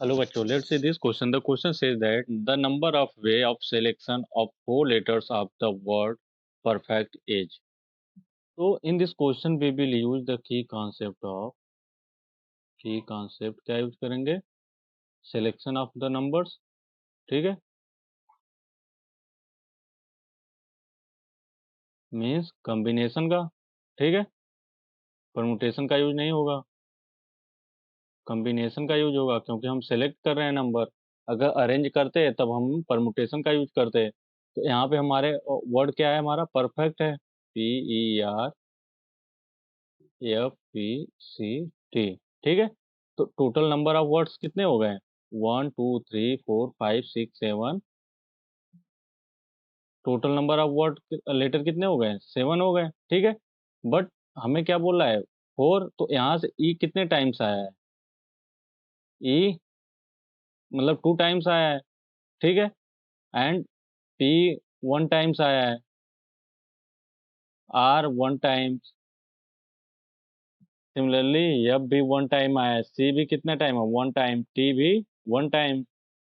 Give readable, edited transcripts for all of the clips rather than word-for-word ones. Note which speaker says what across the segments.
Speaker 1: Hello, bachcho. Let's see this question. The question says that the number of way of selection of four letters of the word perfect is. So in this question we will use the key concept क्या use करेंगे? Selection of the numbers. ठीक है? Means combination का. ठीक है? Permutation का use नहीं होगा, कॉम्बिनेशन का यूज होगा, क्योंकि हम सेलेक्ट कर रहे हैं नंबर. अगर अरेंज करते तब हम परमुटेशन का यूज करते. तो यहाँ पे हमारे वर्ड क्या है, हमारा परफेक्ट है. PERFECT. ठीक है. तो टोटल नंबर ऑफ वर्ड्स कितने हो गए? 1 2 3 4 5 6 7. Total number of word letter कितने हो गए? 7 हो गए. ठीक है. बट हमें क्या बोल रहा है? 4. तो यहाँ से ई कितने टाइम्स आया है? ई मतलब 2 टाइम्स आया है. ठीक है. एंड पी 1 टाइम्स आया है. Are 1 times. सिमिलरली एफ भी 1 टाइम आया है. सी भी कितना टाइम है? 1 टाइम. टी भी 1 टाइम.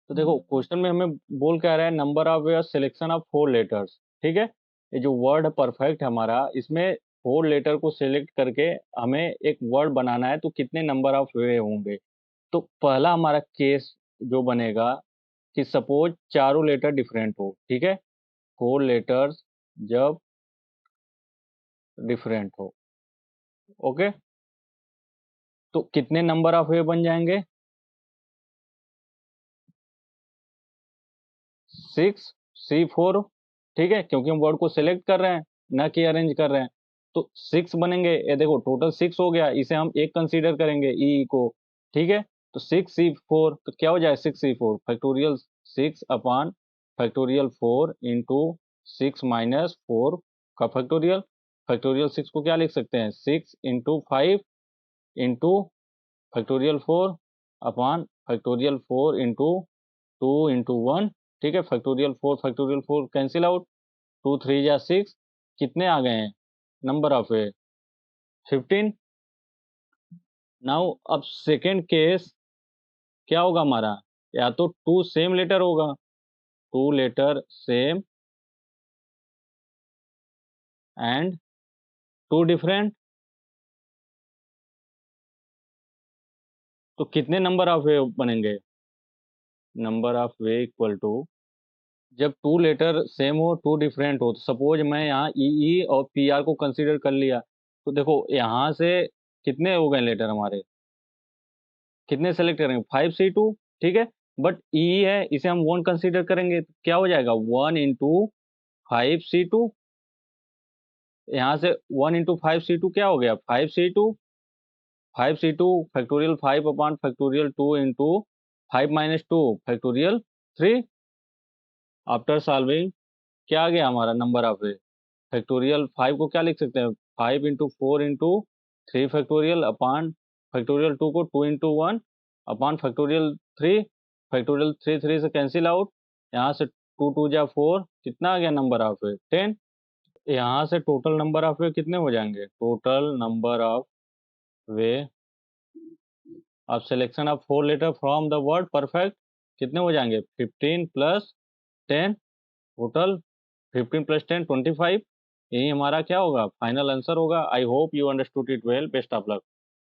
Speaker 1: तो देखो क्वेश्चन में हमें बोल क्या रहा है, number of selection of 4 letters. ठीक है. ये जो वर्ड है परफेक्ट हमारा, इसमें 4 लेटर को सिलेक्ट करके हमें एक वर्ड बनाना है. तो कितने नंबर ऑफ वे होंगे? तो पहला हमारा केस जो बनेगा कि सपोज चारों लेटर डिफरेंट हो. ठीक है. 4 लेटर्स जब डिफरेंट हो. ओके. तो कितने नंबर ऑफ वे बन जाएंगे? 6 C4. ठीक है, क्योंकि हम वर्ड को सिलेक्ट कर रहे हैं ना कि अरेंज कर रहे हैं. तो 6 बनेंगे. ये देखो टोटल 6 हो गया. इसे हम एक कंसीडर करेंगे ई को. ठीक है. तो 6C4 तो क्या हो जाए? 6C4 factorial 6 upon factorial 4 into 6 - 4 का फैक्टोरियल. फैक्टोरियल 6 को क्या लिख सकते हैं? 6 into 5 into factorial 4 upon factorial 4 into 2 into 1. ठीक है. Factorial 4 cancel out. 2 3 या 6. कितने आ गए हैं नंबर ऑफ ए? 15. नाउ अब सेकेंड केस क्या होगा हमारा? या तो 2 सेम लेटर होगा, 2 लेटर सेम एंड 2 डिफरेंट. तो कितने नंबर ऑफ वे बनेंगे? Number of way equal to, जब 2 लेटर सेम हो 2 डिफरेंट हो. तो सपोज मैं यहाँ ई और पी आर को कंसीडर कर लिया. तो देखो यहाँ से कितने हो गए लेटर हमारे? कितने सेलेक्ट करेंगे? 5C2. ठीक है. बट ई है, इसे हम 1 कंसीडर करेंगे. तो क्या हो जाएगा? 1 इंटू 5C2. यहाँ से 1 इंटू 5C2 क्या हो गया? 5C2. 5C2 factorial 5 upon factorial 2 into 5 - 2 factorial 3. After solving क्या आ गया हमारा नंबर ऑफ ए? फैक्टोरियल 5 को क्या लिख सकते हैं? 5 into 4 into 3 factorial upon factorial 2 को 2 इंटू 1 अपॉन फैक्टोरियल 3. फैक्टोरियल 3 3 से कैंसिल आउट. यहाँ से 2 2 जा 4. कितना आ गया नंबर ऑफ वे? 10. यहाँ से टोटल नंबर ऑफ वे कितने हो जाएंगे? Total number of way of selection of 4 letter from the word perfect कितने हो जाएंगे? 15 प्लस 10. Total 15 plus 10 25. यही हमारा क्या होगा? फाइनल आंसर होगा. I hope you understood it well. Best of luck.